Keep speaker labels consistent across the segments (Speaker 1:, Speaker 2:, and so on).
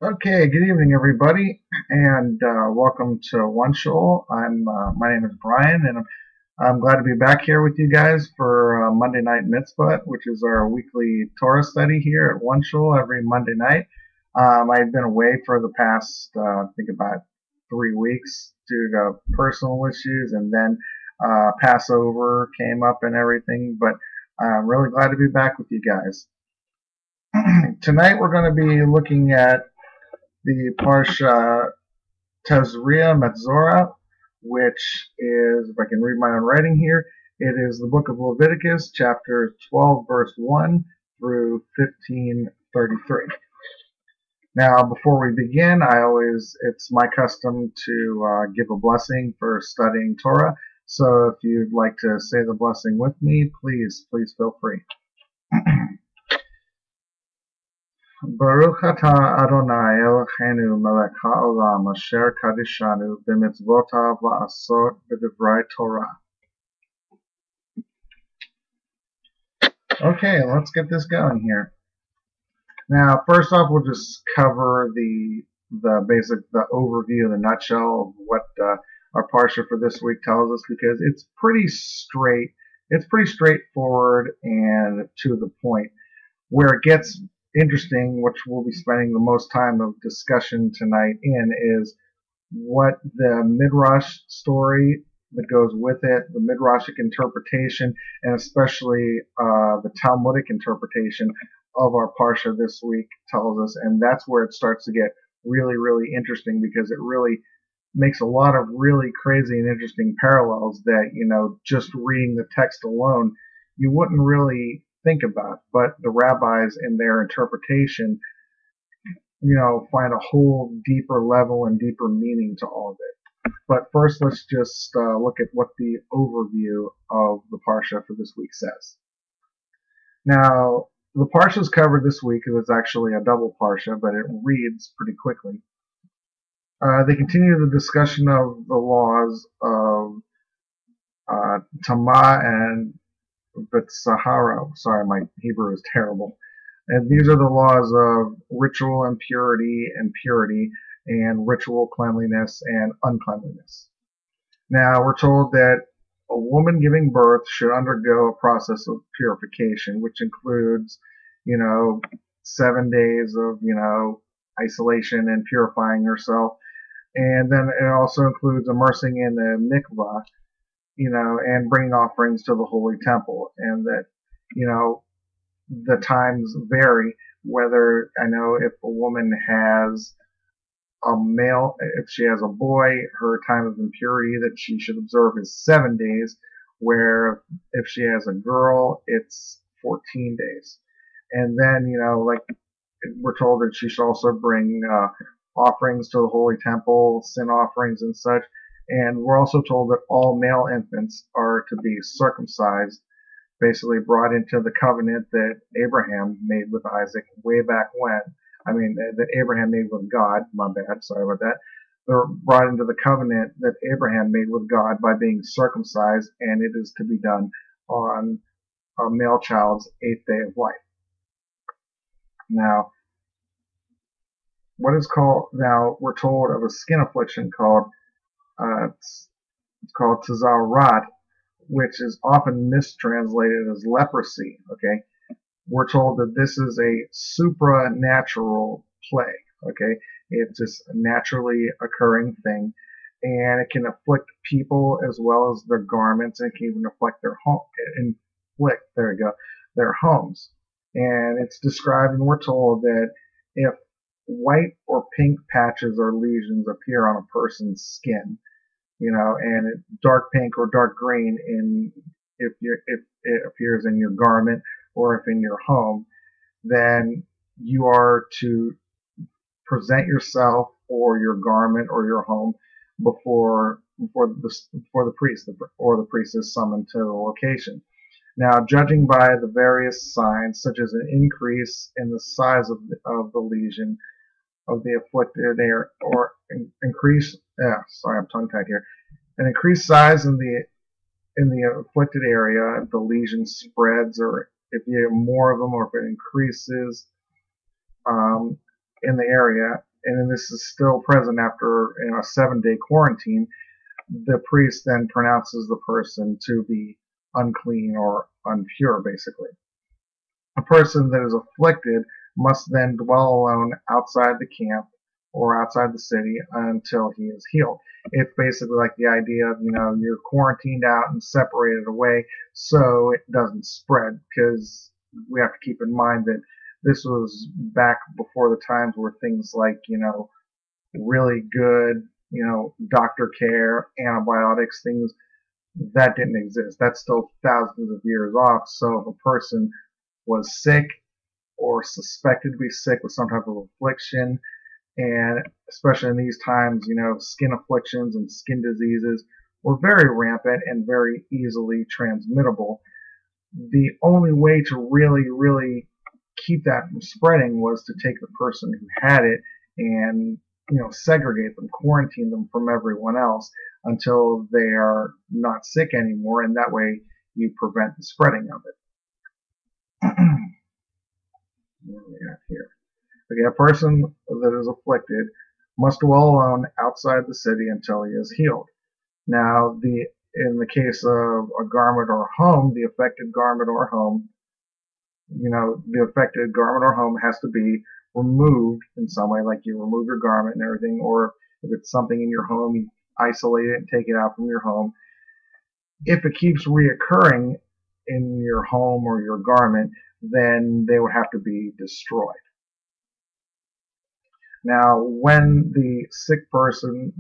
Speaker 1: Okay, good evening, everybody, and welcome to OneShul. My name is Brian, and I'm glad to be back here with you guys for Monday Night Mitzvah, which is our weekly Torah study here at OneShul every Monday night. I've been away for the past, I think, about 3 weeks due to personal issues, and then Passover came up and everything. But I'm really glad to be back with you guys. Tonight, we're going to be looking at the Parsha Tazria Metzorah, which is, if I can read my own writing here, it is the book of Leviticus, chapter 12, verse 1 through 15:33. Now, before we begin, it's my custom to give a blessing for studying Torah. So if you'd like to say the blessing with me, please feel free. Baruch atah Adonai Eloheinu melech haolam asher kadishanu b'mitzvotav la'asot b'divrei Torah. Okay, let's get this going here. Now, first off, we'll just cover the overview, the nutshell of what our parsha for this week tells us, because it's pretty straight. It's pretty straightforward and to the point. Where it gets interesting, which we'll be spending the most time of discussion tonight in, is what the midrash story that goes with it, the midrashic interpretation, and especially the Talmudic interpretation of our parsha this week tells us, and that's where it starts to get really interesting, because it really makes a lot of really crazy and interesting parallels that, just reading the text alone, you wouldn't really think about. But the rabbis, in their interpretation, find a whole deeper level and deeper meaning to all of it. But first, let's just look at what the overview of the parsha for this week says. Now, the parsha is covered this week because it's actually a double parsha, but it reads pretty quickly. They continue the discussion of the laws of Tama and B'Tzahara. Sorry, my Hebrew is terrible. And these are the laws of ritual impurity and purity, and ritual cleanliness and uncleanliness. Now, we're told that a woman giving birth should undergo a process of purification, which includes, 7 days of, isolation and purifying herself. And then it also includes immersing in the mikvah, and bringing offerings to the holy temple. And that, the times vary, whether, I know if a woman has a male, if she has a boy, her time of impurity that she should observe is 7 days, where if she has a girl, it's 14 days. And then, like we're told that she should also bring offerings to the holy temple, sin offerings and such. And we're also told that all male infants are to be circumcised, basically brought into the covenant that Abraham made with Isaac way back when. I mean, that Abraham made with God. My bad, sorry about that. They're brought into the covenant that Abraham made with God by being circumcised, and it is to be done on a male child's 8th day of life. Now, we're told of a skin affliction called, it's called Tazria, which is often mistranslated as leprosy. Okay, we're told that this is a supranatural plague. Okay, it's just a naturally occurring thing, and it can afflict people as well as their garments, and it can even afflict their home, their homes. And it's described, and we're told that if white or pink patches or lesions appear on a person's skin, and dark pink or dark green if it appears in your garment or if in your home, then you are to present yourself or your garment or your home before the priest, or the priest is summoned to the location. Now, judging by the various signs, such as an increase in the size of the lesion of the afflicted air, or increase, sorry, I'm tongue tied here, an increased size in the afflicted area, if the lesion spreads, or if you have more of them, or if it increases in the area, and this is still present after a 7-day quarantine, the priest then pronounces the person to be unclean or impure, basically. A person that is afflicted must then dwell alone outside the camp or outside the city until he is healed. It's basically like the idea of, you're quarantined out and separated away so it doesn't spread, because we have to keep in mind that this was back before the times where things like, really good, doctor care, antibiotics, things that didn't exist. That's still thousands of years off. So if a person was sick or suspected to be sick with some type of affliction, and especially in these times, skin afflictions and skin diseases were very rampant and very easily transmittable. The only way to really, really keep that from spreading was to take the person who had it and segregate them, quarantine them from everyone else until they are not sick anymore, and that way you prevent the spreading of it. What do we have here? Okay, a person that is afflicted must dwell alone outside the city until he is healed. Now, in the case of a garment or a home, the affected garment or home, the affected garment or home has to be removed in some way, like you remove your garment and everything, or if it's something in your home, you isolate it and take it out from your home. If it keeps reoccurring in your home or your garment, then they would have to be destroyed. Now, when the sick person,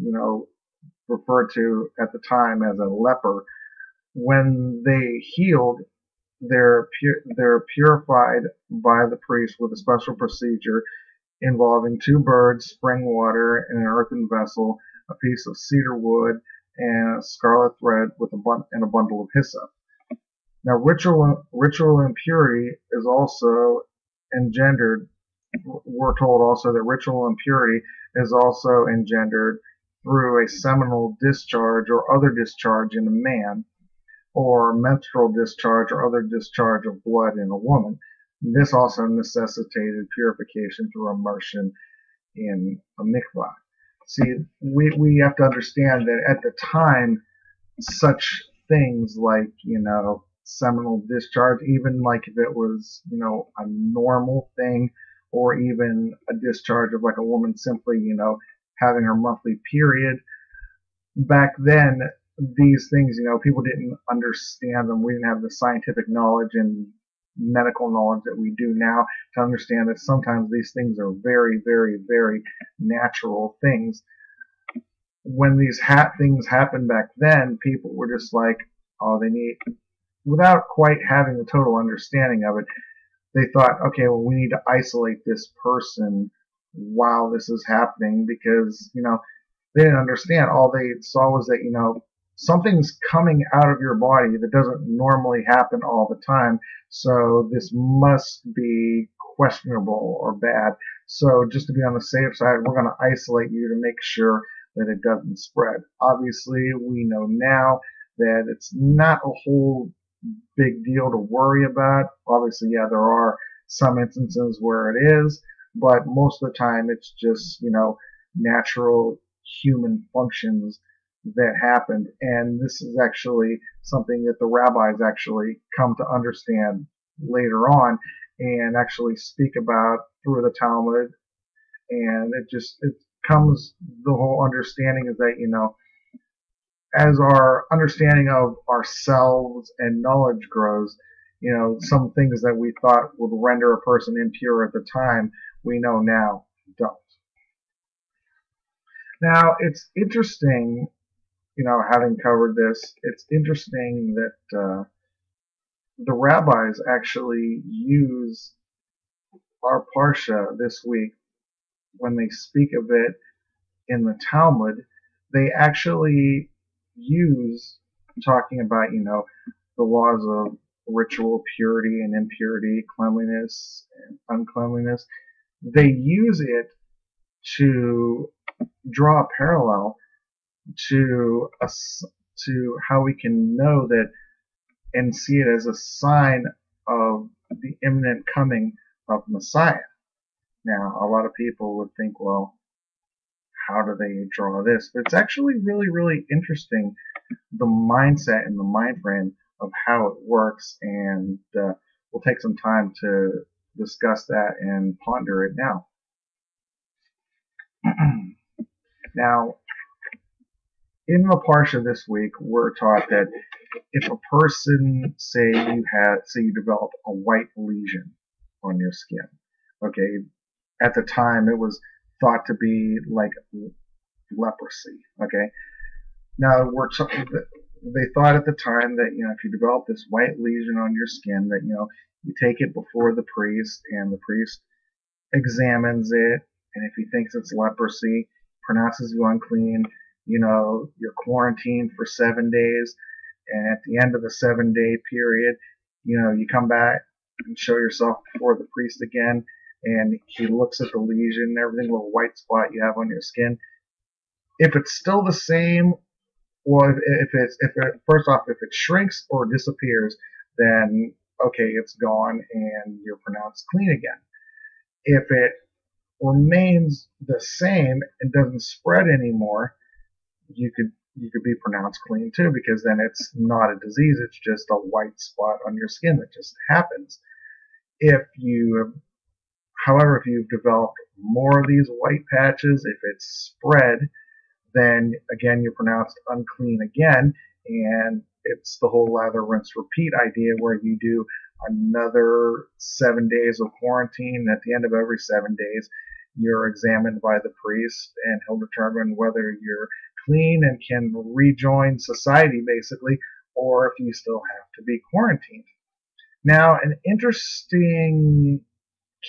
Speaker 1: referred to at the time as a leper, when they healed, they're purified by the priest with a special procedure involving 2 birds, spring water, in an earthen vessel, a piece of cedar wood, and a scarlet thread with a bundle of hyssop. Now, ritual impurity is also engendered. We're told also that ritual impurity is also engendered through a seminal discharge or other discharge in a man, or menstrual discharge or other discharge of blood in a woman. This also necessitated purification through immersion in a mikvah. See, we have to understand that at the time, such things like, seminal discharge, even like if it was, a normal thing, or even a discharge of like a woman simply, having her monthly period, back then, these things, people didn't understand them. We didn't have the scientific knowledge and medical knowledge that we do now to understand that sometimes these things are very, very, very natural things. When these things happened back then, people were just like, oh, they need, without quite having the total understanding of it, they thought, okay, well, we need to isolate this person while this is happening, because, they didn't understand. All they saw was that, something's coming out of your body that doesn't normally happen all the time, so this must be questionable or bad. So just to be on the safe side, we're going to isolate you to make sure that it doesn't spread. Obviously, we know now that it's not a whole big deal to worry about. Obviously, yeah, there are some instances where it is, but most of the time it's just, natural human functions that happened. And this is actually something that the rabbis actually come to understand later on and actually speak about through the Talmud. And it comes, the whole understanding is that, as our understanding of ourselves and knowledge grows, some things that we thought would render a person impure at the time, we know now don't. Now, it's interesting, having covered this, it's interesting that the rabbis actually use our parsha this week when they speak of it in the Talmud. They actually use, talking about, the laws of ritual purity and impurity, cleanliness and uncleanliness. They use it to draw a parallel to how we can know that and see it as a sign of the imminent coming of Messiah. Now, a lot of people would think, well, how do they draw this? But it's actually really, really interesting, the mindset and the mind frame of how it works, and we'll take some time to discuss that and ponder it now. Now, in the Parsha this week, we're taught that if a person, say you develop a white lesion on your skin, okay, at the time it was thought to be like leprosy, okay. Now they thought at the time that if you develop this white lesion on your skin, that you take it before the priest, and the priest examines it, and if he thinks it's leprosy, pronounces you unclean. You're quarantined for 7 days, and at the end of the 7-day period, you come back and show yourself before the priest again, and he looks at the lesion and everything, little white spot you have on your skin. If it's still the same, well, first off, if it shrinks or disappears, then okay, it's gone and you're pronounced clean again. If it remains the same and doesn't spread anymore, you could be pronounced clean too, because then it's not a disease, it's just a white spot on your skin that just happens. However, if you've developed more of these white patches, if it's spread, then again you're pronounced unclean again, and it's the whole lather, rinse, repeat idea, where you do another 7 days of quarantine, and at the end of every 7 days you're examined by the priest, and he'll determine whether you're clean and can rejoin society, basically, or if you still have to be quarantined. Now, an interesting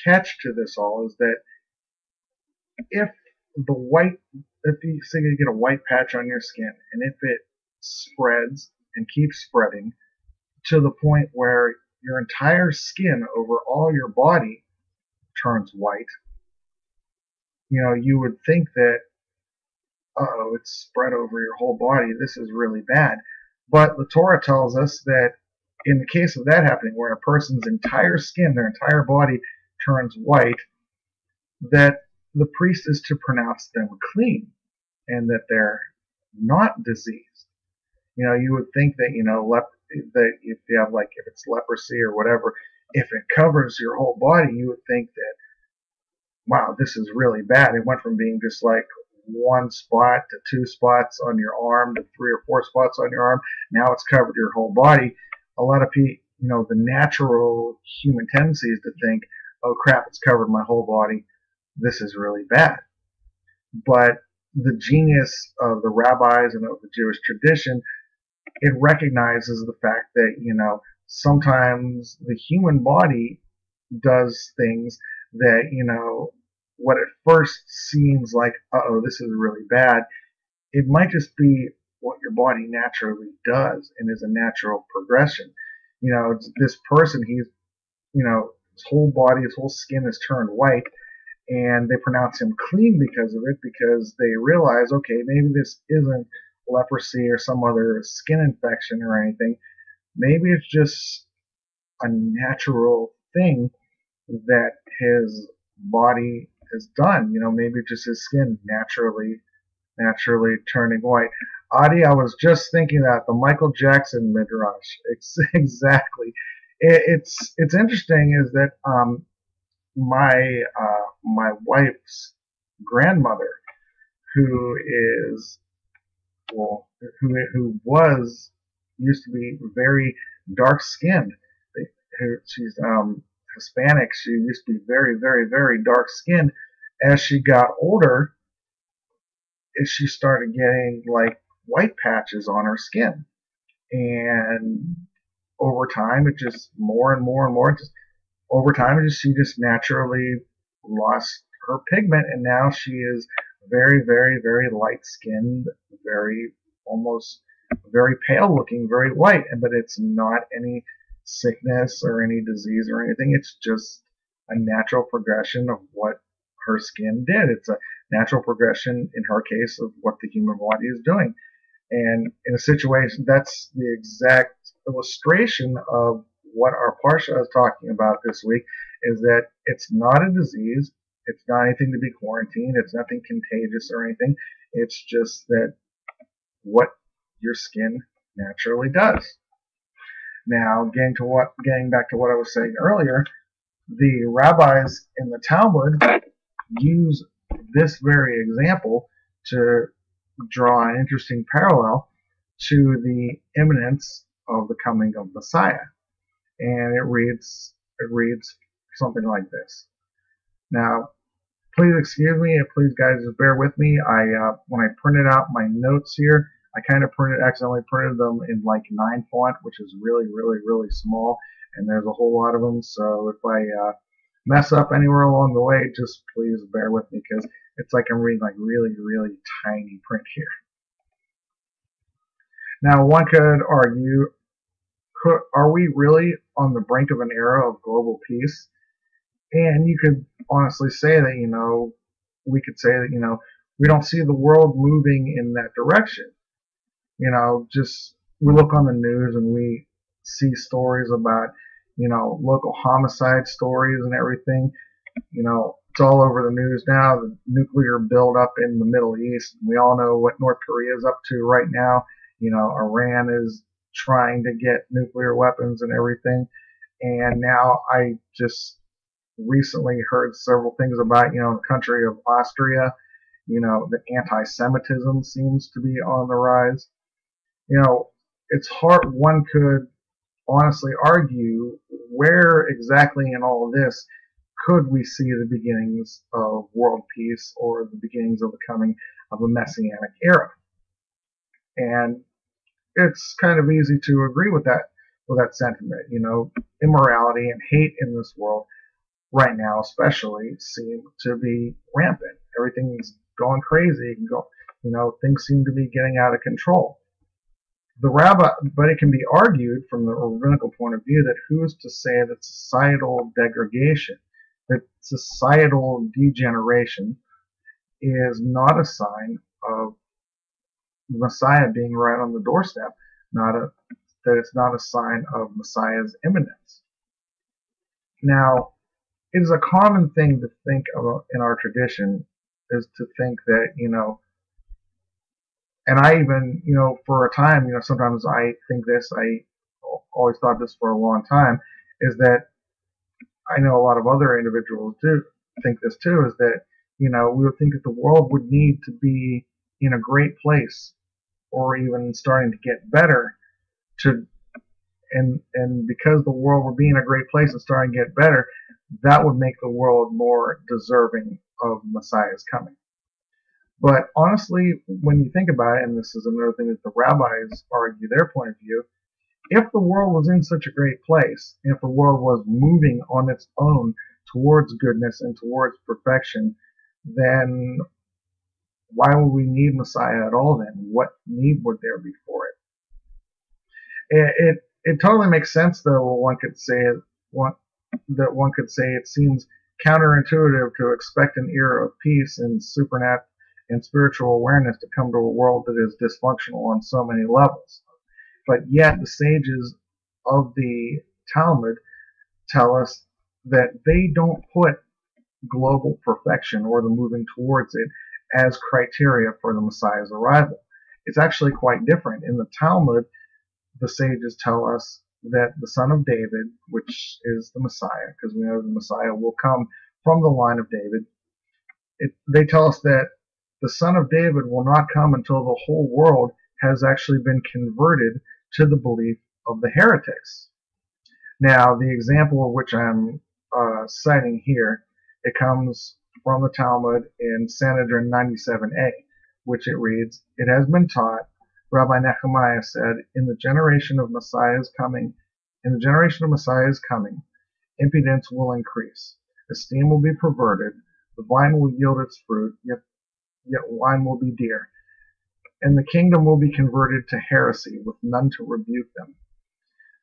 Speaker 1: catch to this all is that if you say you get a white patch on your skin, and if it spreads and keeps spreading to the point where your entire skin over all your body turns white, you would think that, it's spread over your whole body, this is really bad. But the Torah tells us that in the case of that happening, where a person's entire skin, their entire body turns white, that the priest is to pronounce them clean, and that they're not diseased. You would think that that if you have, like, if it's leprosy or whatever, if it covers your whole body, you would think that, wow, this is really bad. It went from being just like one spot to 2 spots on your arm to 3 or 4 spots on your arm. Now it's covered your whole body. A lot of people, the natural human tendency is to think, oh crap, it's covered my whole body, this is really bad. But the genius of the rabbis and of the Jewish tradition, it recognizes the fact that sometimes the human body does things that what at first seems like, this is really bad, it might just be what your body naturally does and is a natural progression. This person, his whole body, his whole skin is turned white, and they pronounce him clean because of it, because they realize, okay, maybe this isn't leprosy or some other skin infection or anything. Maybe it's just a natural thing that his body has done. Maybe just his skin naturally turning white. Adi, I was just thinking that the Michael Jackson midrash. Exactly. It's interesting is that my wife's grandmother, who used to be very dark skinned. She's Hispanic. She used to be very, very, very dark skinned. As she got older, she started getting like white patches on her skin, and over time, it just more and more and more. Over time, she just naturally lost her pigment, and now she is very, very, very light skinned, almost very pale looking, very white. But it's not any sickness or any disease or anything. It's just a natural progression of what her skin did. It's a natural progression, in her case, of what the human body is doing. And in a situation, that's the exact illustration of what our Parsha is talking about this week, is that it's not a disease, It's not anything to be quarantined. It's nothing contagious or anything. It's just that what your skin naturally does. Now, getting back to what I was saying earlier, the rabbis in the Talmud use this very example to draw an interesting parallel to the imminence of the coming of Messiah. And it reads something like this. Now, please excuse me, and please guys just bear with me. When I printed out my notes here, I kind of accidentally printed them in like 9 font, which is really, really, really small, and there's a whole lot of them. So if I mess up anywhere along the way, just please bear with me, because it's like I'm reading like really, really tiny print here. Now, one could argue, are we really on the brink of an era of global peace? And you could honestly say that, we could say that, we don't see the world moving in that direction. Just we look on the news and we see stories about, local homicide stories and everything. It's all over the news now, the nuclear buildup in the Middle East. We all know what North Korea is up to right now. Iran is trying to get nuclear weapons and everything. And now I just recently heard several things about, the country of Austria, that anti-Semitism seems to be on the rise. It's hard, one could honestly argue, where exactly in all of this could we see the beginnings of world peace or the beginnings of the coming of a messianic era? And it's kind of easy to agree with that sentiment. Immorality and hate in this world right now especially seem to be rampant. Everything's going crazy. Things seem to be getting out of control. But it can be argued from the rabbinical point of view that who's to say that societal degradation, that societal degeneration is not a sign of Messiah being right on the doorstep, that it's not a sign of Messiah's imminence. Now, it is a common thing to think of in our tradition, is to think that, and I even, for a time, sometimes I think this, I always thought this for a long time, is that I know a lot of other individuals do think this too, is that, we would think that the world would need to be in a great place, or even starting to get better, and because the world would be in a great place and starting to get better, that would make the world more deserving of Messiah's coming. But honestly, when you think about it, and this is another thing that the rabbis argue their point of view, if the world was in such a great place, if the world was moving on its own towards goodness and towards perfection, then why would we need Messiah at all then? What need would there be for it? It totally makes sense, though. One could say it seems counterintuitive to expect an era of peace and supernatural and spiritual awareness to come to a world that is dysfunctional on so many levels. But yet the sages of the Talmud tell us that they don't put global perfection or the moving towards it as criteria for the Messiah's arrival. It's actually quite different. In the Talmud, the sages tell us that the son of David, which is the Messiah, because we know the Messiah will come from the line of David, they tell us that the son of David will not come until the whole world has actually been converted to the belief of the heretics. Now, the example of which I'm citing here, it comes from the Talmud in Sanhedrin 97a, which it reads, "It has been taught," Rabbi Nehemiah said, in the generation of Messiah's coming, impudence will increase, esteem will be perverted, the vine will yield its fruit, yet wine will be dear, and the kingdom will be converted to heresy, with none to rebuke them.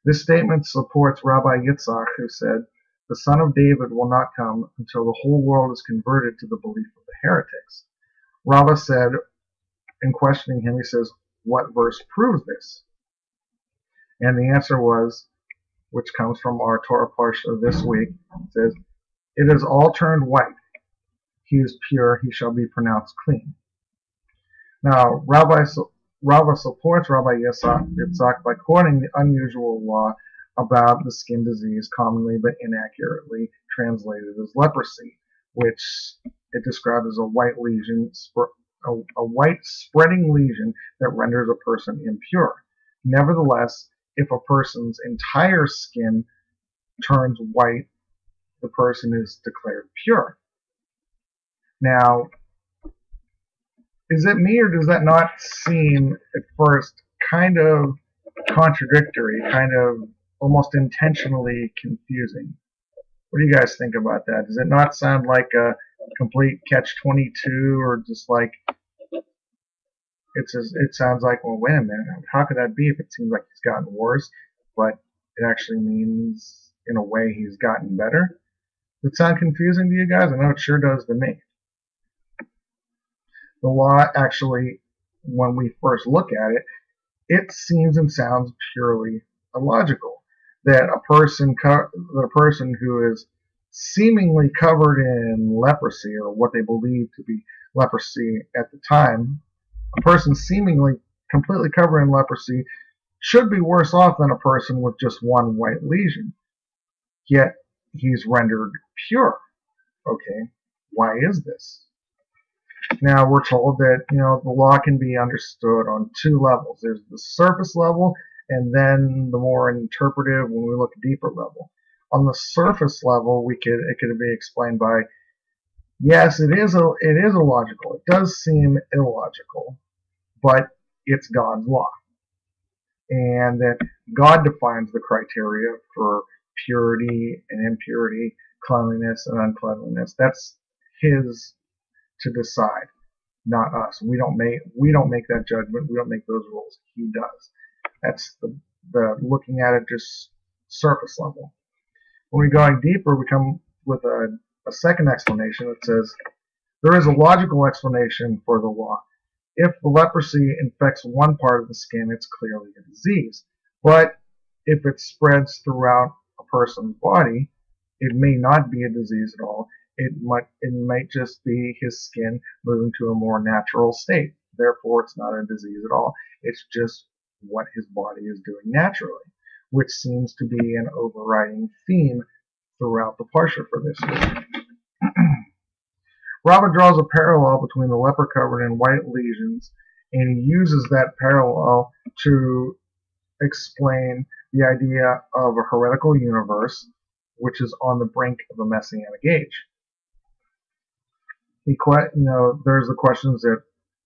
Speaker 1: This statement supports Rabbi Yitzhak, who said, "The son of David will not come until the whole world is converted to the belief of the heretics." Rava said, in questioning him, he says, "What verse proves this?" And the answer was, which comes from our Torah parsha this week, it says, "It is all turned white. he is pure, he shall be pronounced clean. Now, Rava supports Rabbi Yitzhak by quoting the unusual law about the skin disease, commonly but inaccurately translated as leprosy, which it describes as a white lesion, a white spreading lesion that renders a person impure. Nevertheless, if a person's entire skin turns white, the person is declared pure. Now, is it me, or does that not seem at first kind of contradictory, kind of almost intentionally confusing? What do you guys think about that? Does it not sound like a complete catch-22, or just like it sounds like, well, wait a minute, how could that be if it seems like he's gotten worse, but it actually means in a way he's gotten better? Does it sound confusing to you guys? I know it sure does to me. The law actually, when we first look at it, it seems and sounds purely illogical. That a person who is seemingly covered in leprosy, or what they believe to be leprosy at the time, a person seemingly completely covered in leprosy should be worse off than a person with just one white lesion. Yet he's rendered pure. Okay, why is this? Now we're told that the law can be understood on two levels. There's the surface level, and then the more interpretive, when we look deeper level. On the surface level, it could be explained by, yes, it is illogical. It does seem illogical, but it's God's law, and that God defines the criteria for purity and impurity, cleanliness and uncleanliness. That's His to decide, not us. We don't make that judgment. We don't make those rules. He does. That's the looking at it just surface level. When we're going deeper, we come with a second explanation that says there is a logical explanation for the law. If the leprosy infects one part of the skin, it's clearly a disease. But if it spreads throughout a person's body, it may not be a disease at all. It might just be his skin moving to a more natural state. Therefore, it's not a disease at all. It's just what his body is doing naturally, which seems to be an overriding theme throughout the parsha for this week. Rava draws a parallel between the leper covered in white lesions, and he uses that parallel to explain the idea of a heretical universe, which is on the brink of a messianic age. There's the questions that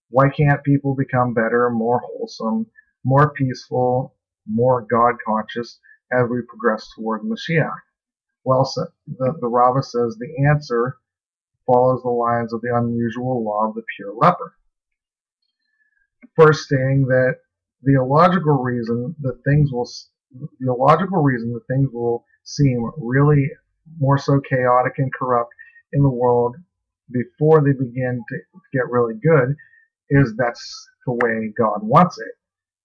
Speaker 1: why can't people become better, more wholesome, more peaceful, more God conscious as we progress toward Mashiach? Well, the Rava says the answer follows the lines of the unusual law of the pure leper. First, stating that the illogical reason that things will seem really more so chaotic and corrupt in the world before they begin to get really good is that's the way God wants it.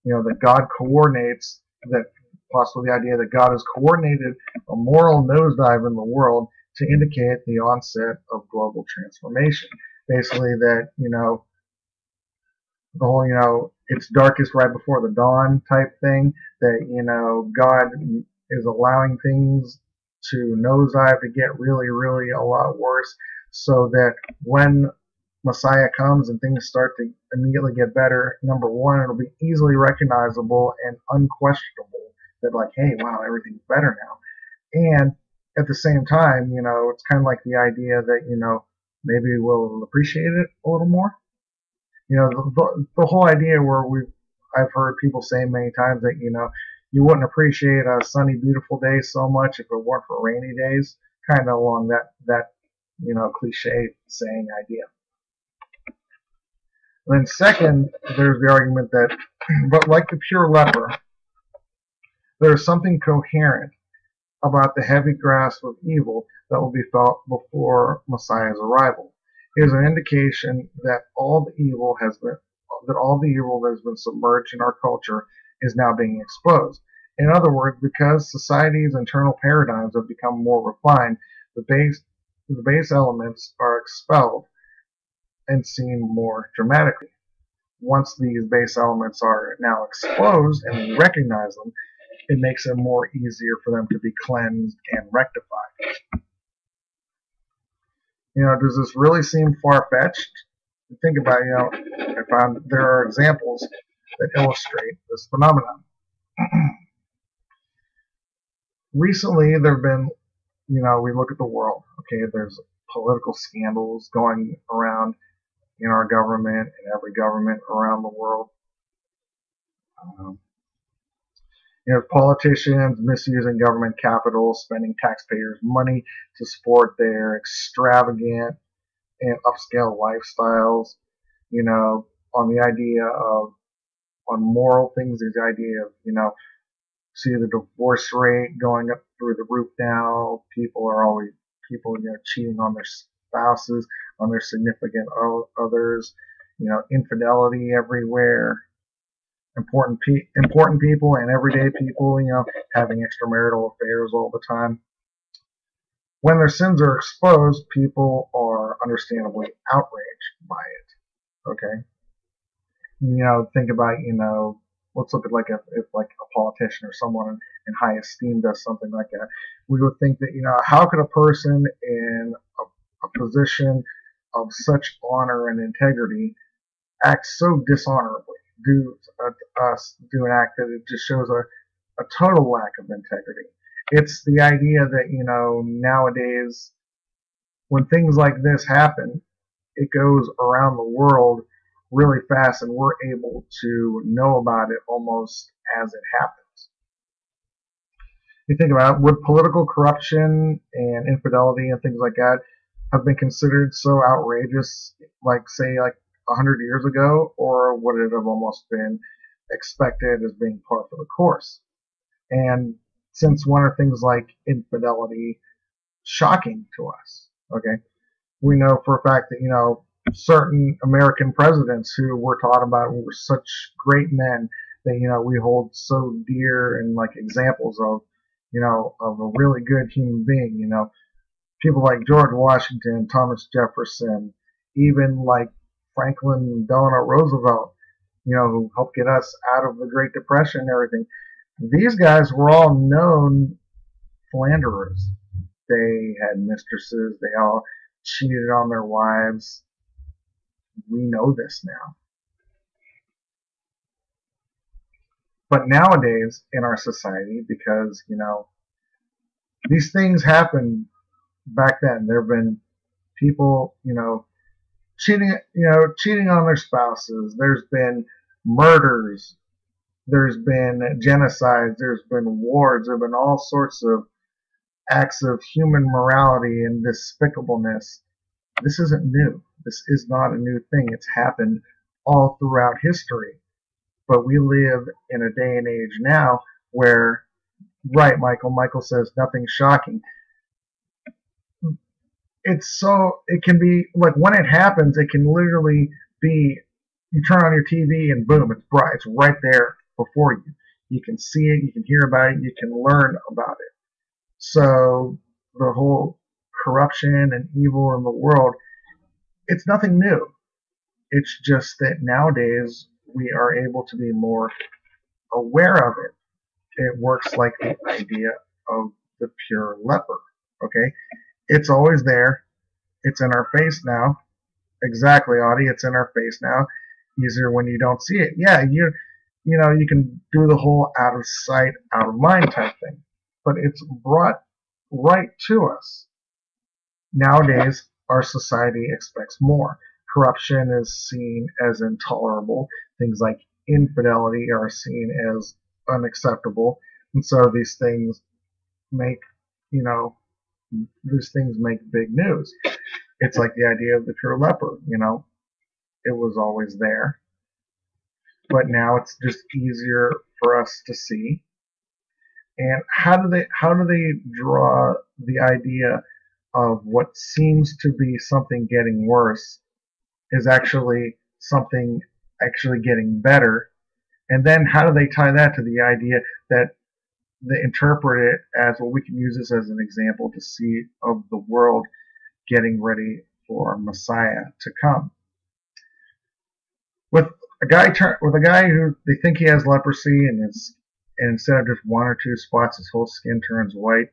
Speaker 1: That God coordinates, that possibly the idea that God has coordinated a moral nosedive in the world to indicate the onset of global transformation. Basically that, the whole, it's darkest right before the dawn type thing, that, God is allowing things to nosedive to get really, really a lot worse, so that when Messiah comes and things start to immediately get better, number one, it'll be easily recognizable and unquestionable that, like, hey, wow, everything's better now. And at the same time, it's kind of like the idea that, maybe we'll appreciate it a little more. The whole idea where I've heard people say many times that, you wouldn't appreciate a sunny, beautiful day so much if it weren't for rainy days, kind of along that cliche saying idea. And then second, there's the argument that, but like the pure leper, there's something coherent about the heavy grasp of evil that will be felt before Messiah's arrival. It is an indication that all the evil that has been submerged in our culture is now being exposed. In other words, because society's internal paradigms have become more refined, the the base elements are expelled and seen more dramatically. Once these base elements are now exposed and we recognize them, it makes it more easier for them to be cleansed and rectified. Does this really seem far-fetched? Think about, there are examples that illustrate this phenomenon. Recently, there have been, we look at the world, okay, there's political scandals going around in our government and every government around the world. Politicians misusing government capital, spending taxpayers' money to support their extravagant and upscale lifestyles. On the idea of, on moral things, the idea of, see the divorce rate going up through the roof now. People, cheating on their spouses, on their significant others. Infidelity everywhere. Important people and everyday people, having extramarital affairs all the time. When their sins are exposed, people are understandably outraged by it. Okay, think about, let's look at if a politician or someone in high esteem does something like that. We would think that, how could a person in a position of such honor and integrity act so dishonorably, do an act that it just shows a total lack of integrity. It's the idea that, nowadays, when things like this happen, it goes around the world really fast, and we're able to know about it almost as it happens. You think about it, would political corruption and infidelity and things like that have been considered so outrageous, say 100 years ago, or would it have almost been expected as being par for the course? And since when are things like infidelity shocking to us? Okay, we know for a fact that, certain American presidents who we're taught about were such great men that, we hold so dear and examples of, of a really good human being. People like George Washington, Thomas Jefferson, even Franklin Delano Roosevelt, who helped get us out of the Great Depression and everything. These guys were all known philanderers. They had mistresses. They all cheated on their wives. We know this now. But nowadays in our society, because, these things happened back then. There have been people, cheating on their spouses. There's been murders. There's been genocides. There's been wars. There have been all sorts of acts of human morality and despicableness. This isn't new. This is not a new thing. It's happened all throughout history. But we live in a day and age now where, right, Michael says nothing shocking. It can be, when it happens, it can literally be, you turn on your TV and boom, it's bright. It's right there before you. You can see it, you can hear about it, you can learn about it. So the whole corruption and evil in the world, it's nothing new. It's just that nowadays we are able to be more aware of it. It works like the idea of the pure leper. Okay? It's always there. It's in our face now. Exactly, Audie. It's in our face now. Easier when you don't see it. Yeah, you can do the whole out of sight, out of mind type thing. But it's brought right to us. Nowadays, our society expects more. Corruption is seen as intolerable. Things like infidelity are seen as unacceptable. And so these things make big news. It's like the idea of the pure leper, it was always there. But now it's just easier for us to see. And how do they draw the idea of what seems to be something getting worse is actually something actually getting better? And then how do they tie that to the idea that they interpret it as, well, we can use this as an example to see of the world getting ready for Messiah to come. With a guy who they think he has leprosy, and instead of just one or two spots, his whole skin turns white.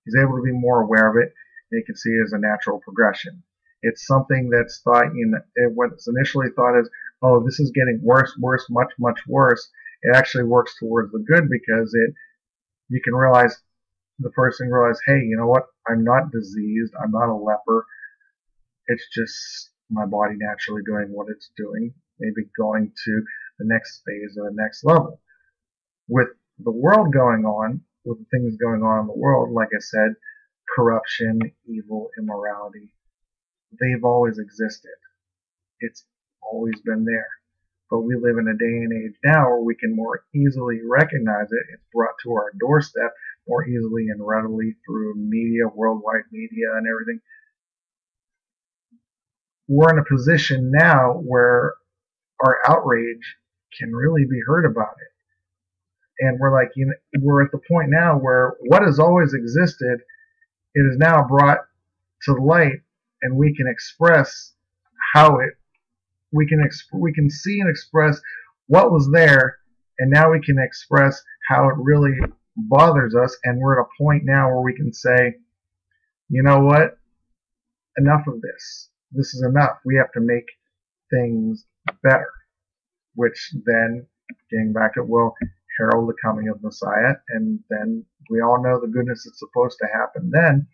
Speaker 1: He's able to be more aware of it, and you can see it as a natural progression. It's something that's thought what's initially thought as, oh, this is getting worse, much, much worse. It actually works towards the good, because you can realize, the person realize, hey, you know what? I'm not diseased. I'm not a leper. It's just my body naturally doing what it's doing, maybe going to the next phase or the next level. With the world going on, with the things going on in the world, like I said, corruption, evil, immorality, they've always existed. It's always been there. But we live in a day and age now where we can more easily recognize it. It's brought to our doorstep more easily and readily through media, worldwide media and everything. We're in a position now where our outrage can really be heard about it. And we're like, we're at the point now where what has always existed, it is now brought to light, and we can express we can see and express what was there, and now we can express how it really bothers us. And we're at a point now where we can say, you know what, enough of this. This is enough. We have to make things better, which then, getting back, it will herald the coming of Messiah, and then we all know the goodness that's supposed to happen then.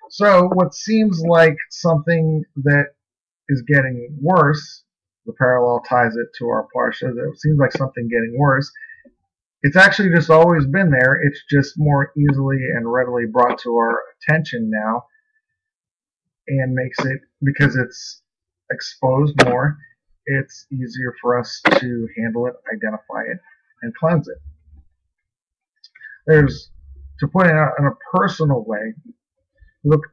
Speaker 1: So what seems like something that is getting worse, the parallel ties it to our parsha, that it seems like something getting worse. It's actually just always been there. It's just more easily and readily brought to our attention now, and makes it, because it's exposed more, it's easier for us to handle it, identify it, and cleanse it. To put it in a personal way, look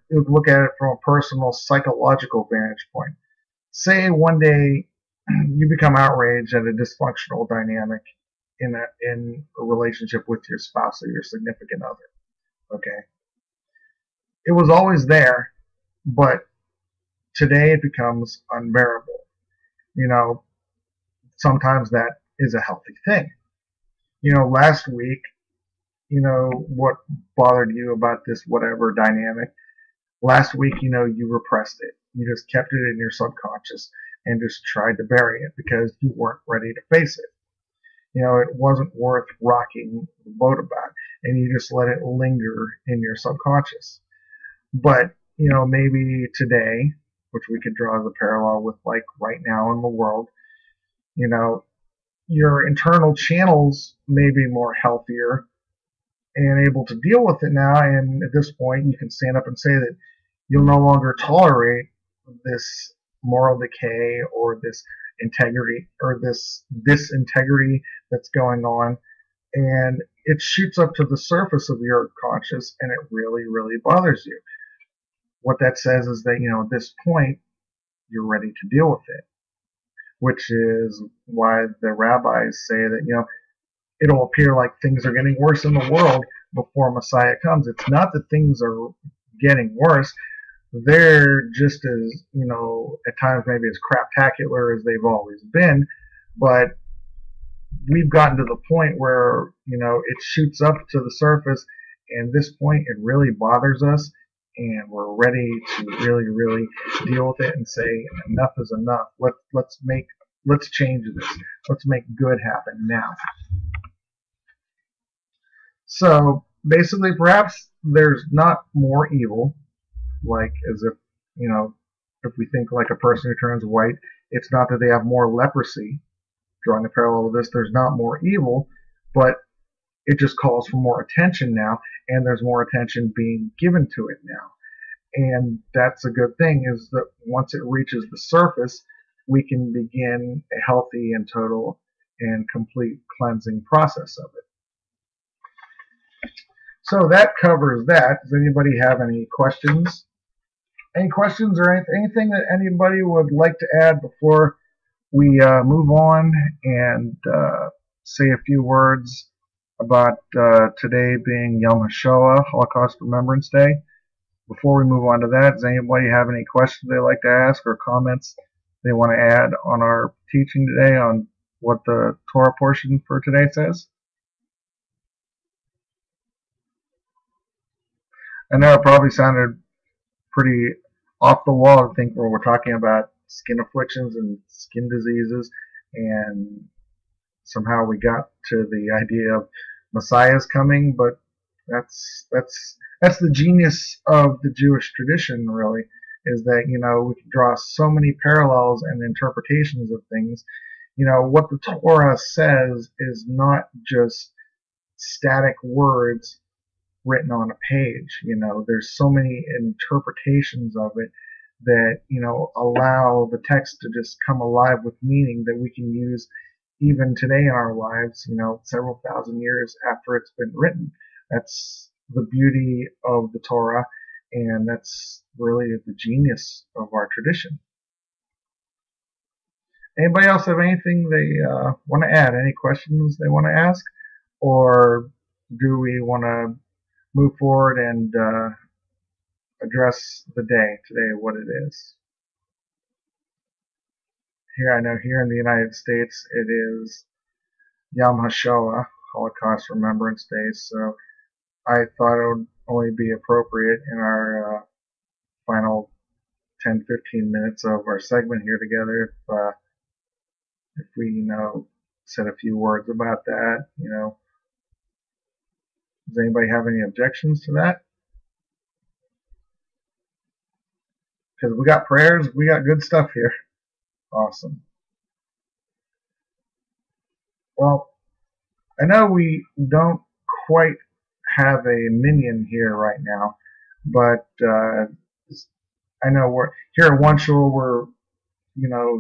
Speaker 1: at it from a personal psychological vantage point. Say one day you become outraged at a dysfunctional dynamic in a relationship with your spouse or your significant other. Okay, it was always there, but today it becomes unbearable. Sometimes that is a healthy thing. Last week, what bothered you about this whatever dynamic. Last week, you repressed it. You just kept it in your subconscious and just tried to bury it because you weren't ready to face it. It wasn't worth rocking the boat about, and you just let it linger in your subconscious. But, maybe today, which we could draw as a parallel with like right now in the world, your internal channels may be more healthier and able to deal with it now, and at this point you can stand up and say that you'll no longer tolerate this moral decay or this integrity or this disintegrity that's going on, and it shoots up to the surface of your conscious, and it really, really bothers you. What that says is that, at this point you're ready to deal with it, which is why the rabbis say that, it'll appear like things are getting worse in the world before Messiah comes. It's not that things are getting worse. They're just as, at times maybe as craptacular as they've always been, but we've gotten to the point where, it shoots up to the surface, and at this point it really bothers us, and we're ready to really, really deal with it and say enough is enough. Let's change this. Let's make good happen now. So basically, perhaps there's not more evil, like as if, if we think like a person who turns white, it's not that they have more leprosy. Drawing a parallel to this, there's not more evil, but it just calls for more attention now, and there's more attention being given to it now. And that's a good thing, is that once it reaches the surface, we can begin a healthy and total and complete cleansing process of it. So that covers that. Does anybody have any questions? Any questions or anything that anybody would like to add before we move on and say a few words about today being Yom HaShoah, Holocaust Remembrance Day? before we move on to that, does anybody have any questions they'd like to ask or comments they want to add on our teaching today on what the Torah portion for today says? I know it probably sounded pretty off the wall to think when we're talking about skin afflictions and skin diseases, and somehow we got to the idea of Messiah's coming, but that's the genius of the Jewish tradition, really, is that we can draw so many parallels and interpretations of things. What the Torah says is not just static words written on a page. There's so many interpretations of it that allow the text to just come alive with meaning that we can use even today in our lives, several thousand years after it's been written. That's the beauty of the Torah, and that's really the genius of our tradition. Anybody else have anything they want to add? Any questions they want to ask? Or do we want to move forward and address the day today, what it is? I know here in the United States it is Yom HaShoah, Holocaust Remembrance Day, so I thought it would only be appropriate in our final 10-15 minutes of our segment here together if we said a few words about that. Does anybody have any objections to that? Because we got prayers, we got good stuff here. Awesome. Well, I know we don't quite have a minion here right now, but I know we're here at OneShul. We're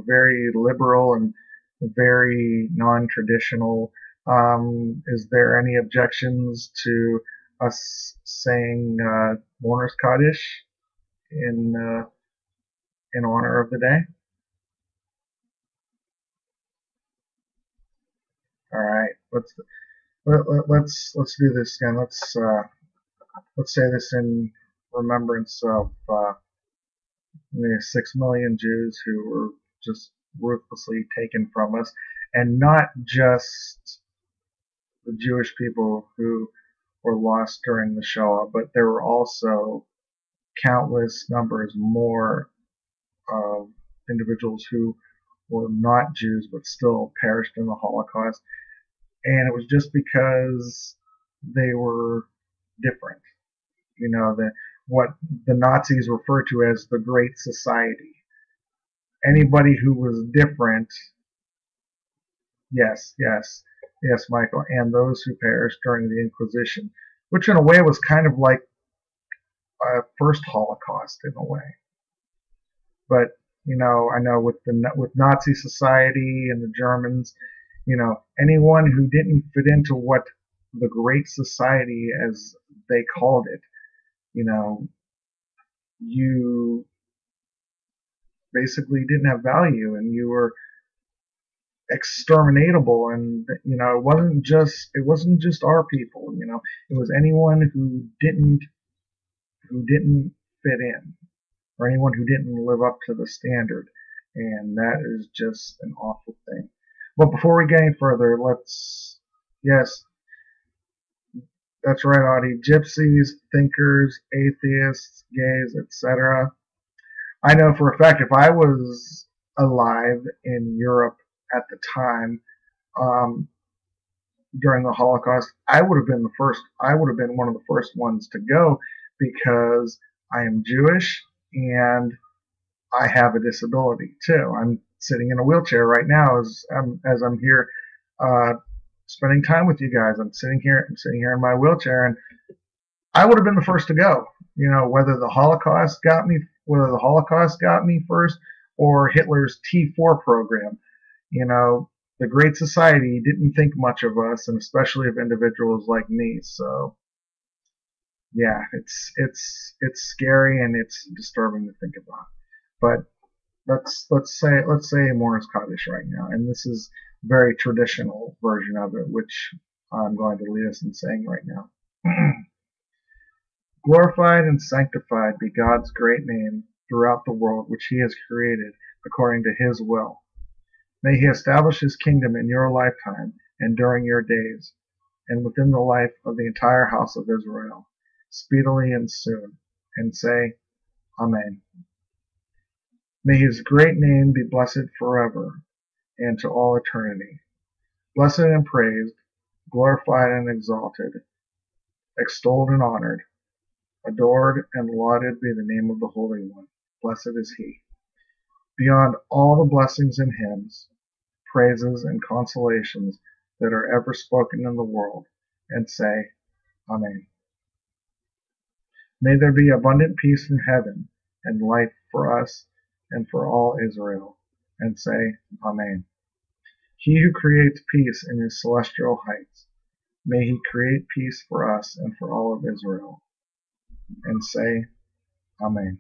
Speaker 1: very liberal and very non-traditional. Is there any objections to us saying Mourner's Kaddish in honor of the day? All right, let's do this again. Let's say this in remembrance of the 6 million Jews who were just ruthlessly taken from us, and not just the Jewish people who were lost during the Shoah, but there were also countless numbers more of individuals who were not Jews but still perished in the Holocaust. And it was just because they were different. What the Nazis referred to as the Great Society. Anybody who was different, yes, Michael, and those who perished during the Inquisition, which in a way was kind of like a first Holocaust in a way. But I know with Nazi society and the Germans, anyone who didn't fit into what the Great Society, as they called it, you basically didn't have value, and you were exterminatable. And it wasn't just our people. It was anyone who didn't fit in, or anyone who didn't live up to the standard, and that is just an awful thing. But before we get any further, yes, that's right, Audie. Gypsies, thinkers, atheists, gays, etc. I know for a fact if I was alive in Europe at the time during the Holocaust, I would have been the first. I would have been one of the first ones to go, because I am Jewish and I have a disability too. I'm sitting in a wheelchair right now as I'm here spending time with you guys. I'm sitting here in my wheelchair, and I would have been the first to go. Whether the Holocaust got me first, or Hitler's T4 program. The Great Society didn't think much of us, and especially of individuals like me. So yeah, it's scary and it's disturbing to think about. But let's say Mourner's Kaddish right now, and this is a very traditional version of it, which I'm going to lead us in saying right now. Glorified and sanctified be God's great name throughout the world which he has created according to his will. May he establish his kingdom in your lifetime and during your days, and within the life of the entire house of Israel, speedily and soon. And say, Amen. May his great name be blessed forever and to all eternity. Blessed and praised, glorified and exalted, extolled and honored, adored and lauded be the name of the Holy One. Blessed is he. Beyond all the blessings and hymns, praises and consolations that are ever spoken in the world, and say, Amen. May there be abundant peace in heaven and life for us and for all Israel, and say, Amen. He who creates peace in his celestial heights, may he create peace for us and for all of Israel, and say, Amen.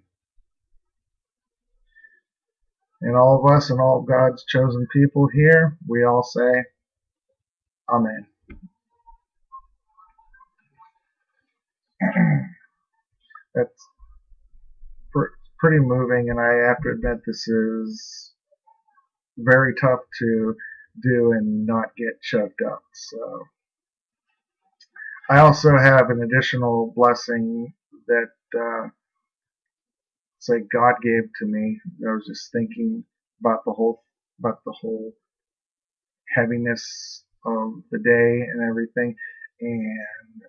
Speaker 1: And all of us and all of God's chosen people here, we all say, Amen. That's pretty moving, and I have to admit this is very tough to do and not get choked up. So I also have an additional blessing that it's like God gave to me. I was just thinking about the whole heaviness of the day and everything, and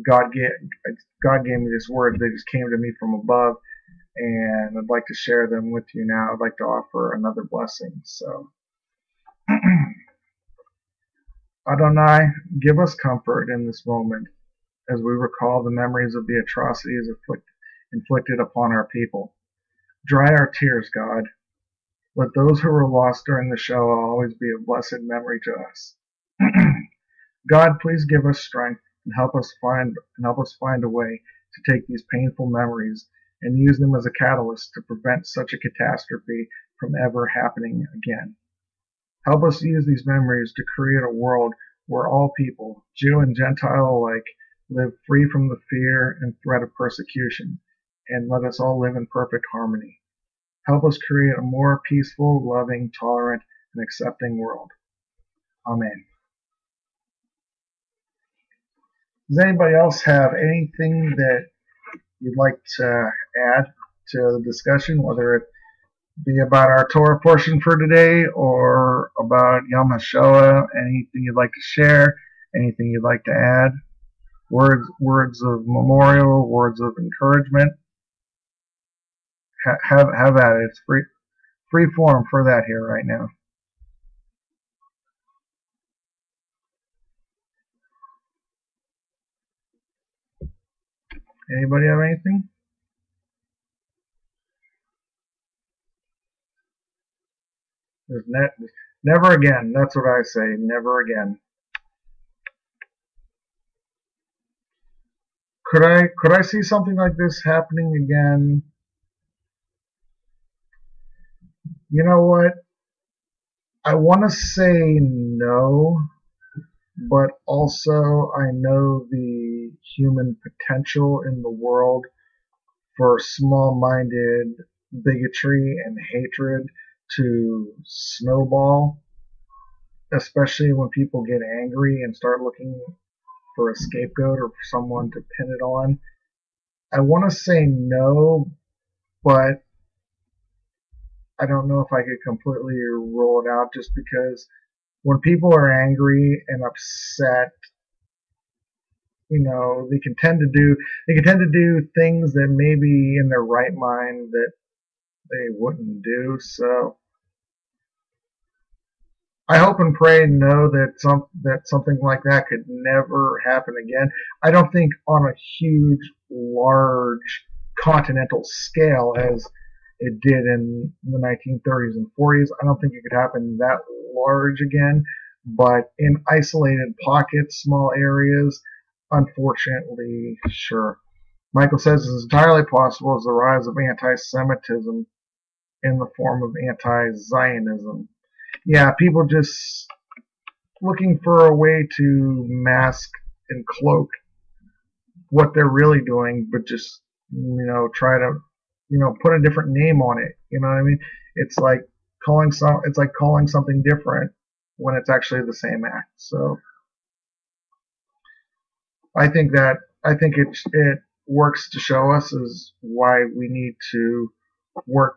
Speaker 1: God gave me this word. They just came to me from above, and I'd like to share them with you now. I'd like to offer another blessing. So, Adonai, give us comfort in this moment as we recall the memories of the atrocities inflicted upon our people. Dry our tears, God. Let those who were lost during the Shoah always be a blessed memory to us. God, please give us strength and help us find a way to take these painful memories and use them as a catalyst to prevent such a catastrophe from ever happening again. Help us use these memories to create a world where all people, Jew and Gentile alike, live free from the fear and threat of persecution, and let us all live in perfect harmony. Help us create a more peaceful, loving, tolerant, and accepting world. Amen. Does anybody else have anything that you'd like to add to the discussion, whether it be about our Torah portion for today or about Yom HaShoah? Anything you'd like to share? Anything you'd like to add? Words of memorial, words of encouragement. Have at it. It's free form for that here right now. Anybody have anything? There's never again. That's what I say. Never again. Could I see something like this happening again? You know what? I want to say no, but also I know the human potential in the world for small-minded bigotry and hatred to snowball, especially when people get angry and start looking for a scapegoat or for someone to pin it on. I want to say no, but I don't know if I could completely rule it out, just because when people are angry and upset, they can tend to do things that maybe in their right mind that they wouldn't do. So I hope and pray and know that something like that could never happen again. I don't think on a huge, large continental scale as it did in the 1930s and 40s. I don't think it could happen that large again, but in isolated pockets, small areas, unfortunately, sure. Michael says it's entirely possible as the rise of anti-Semitism in the form of anti-Zionism. Yeah, people just looking for a way to mask and cloak what they're really doing, but just try to put a different name on it. You know what I mean? It's like calling something different when it's actually the same act. So I think it works to show us is why we need to work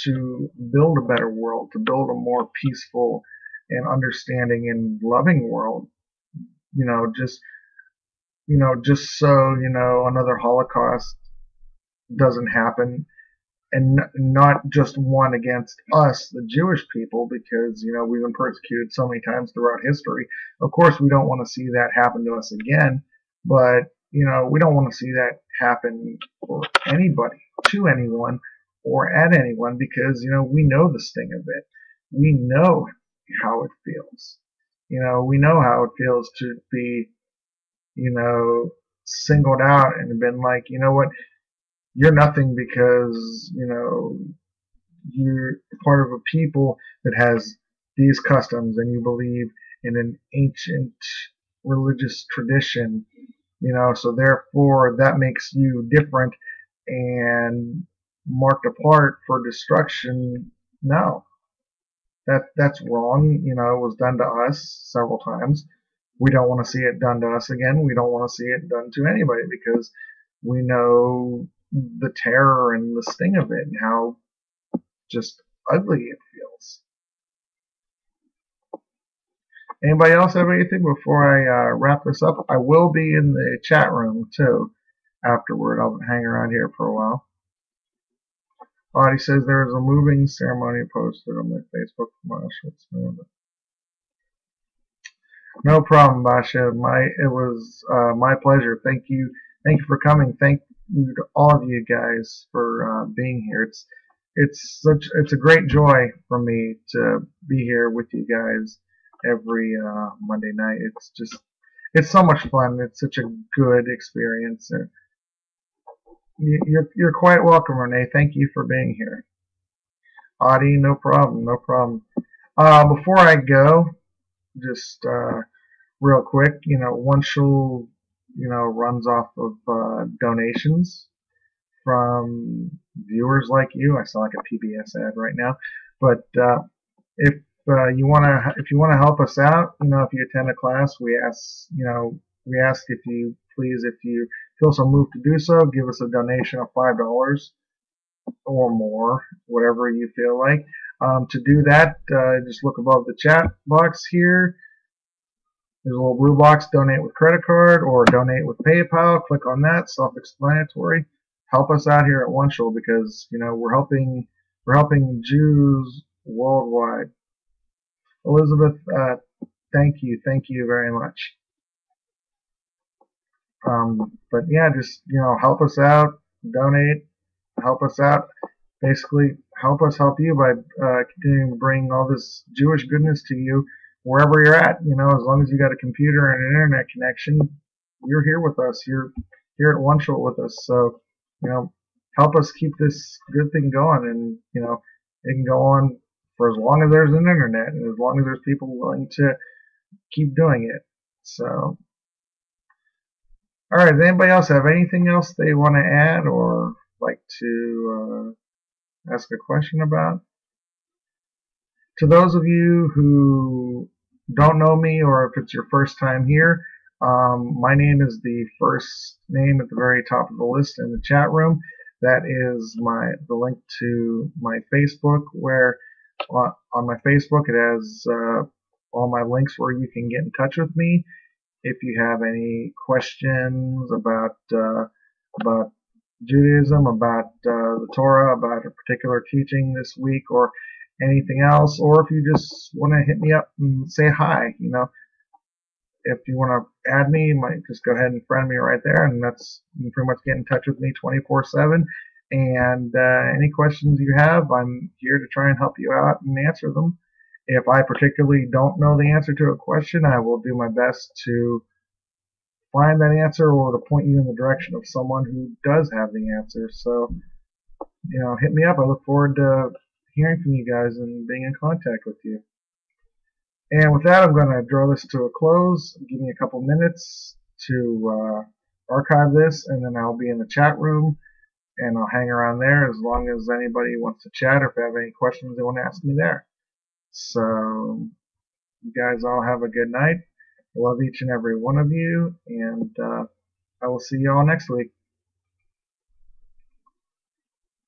Speaker 1: to build a better world, to build a more peaceful and understanding and loving world. You know, just so another Holocaust doesn't happen, and not just one against us, the Jewish people, because we've been persecuted so many times throughout history. Of course, we don't want to see that happen to us again, but we don't want to see that happen for anybody, to anyone, or at anyone, because we know the sting of it. We know how it feels. We know how it feels to be singled out and been like, you know what, you're nothing because you're part of a people that has these customs and you believe in an ancient religious tradition, so therefore that makes you different and marked apart for destruction. No, that's wrong. It was done to us several times. We don't want to see it done to us again. We don't want to see it done to anybody because we know the terror and the sting of it and how just ugly it feels. Anybody else have anything before I wrap this up? I will be in the chat room too afterward. I'll hang around here for a while. Audie says there is a moving ceremony posted on my Facebook from Auschwitz. No problem, Basha. It was my pleasure. Thank you for coming. Thank you to all of you guys for being here. It's a great joy for me to be here with you guys every Monday night. It's so much fun. It's such a good experience. You're quite welcome, Renee. Thank you for being here. Audie, no problem, no problem. Before I go, just real quick, OneShul, runs off of donations from viewers like you. I sound like a PBS ad right now, but if you wanna help us out, if you attend a class, we ask if you please, if you feel so moved to do so, give us a donation of $5 or more, whatever you feel like. To do that, just look above the chat box here. There's a little blue box, donate with credit card or donate with PayPal. Click on that, self-explanatory. Help us out here at OneShul because we're helping Jews worldwide. Elizabeth, thank you very much. But yeah, just help us out, donate, help us out. Basically, help us help you by continuing to bring all this Jewish goodness to you wherever you're at. As long as you got a computer and an internet connection, you're here with us. You're here at OneShul with us. So, help us keep this good thing going, and it can go on for as long as there's an internet and as long as there's people willing to keep doing it. So, all right. Does anybody else have anything else they want to add or like to ask a question about? To those of you who don't know me, or if it's your first time here, my name is the first name at the very top of the list in the chat room. That is the link to my Facebook, where on my Facebook it has all my links where you can get in touch with me if you have any questions about Judaism, about the Torah, about a particular teaching this week, or anything else, or if you just want to hit me up and say hi. If you want to add me, you might just go ahead and friend me right there, and you can pretty much get in touch with me 24/7. And any questions you have, I'm here to try and help you out and answer them. If I particularly don't know the answer to a question, I will do my best to find that answer or to point you in the direction of someone who does have the answer. So, hit me up. I look forward to hearing from you guys and being in contact with you. And with that, I'm going to draw this to a close. Give me a couple minutes to archive this, and then I'll be in the chat room, and I'll hang around there as long as anybody wants to chat or if they have any questions they want to ask me there. So you guys all have a good night. I love each and every one of you, and I will see you all next week.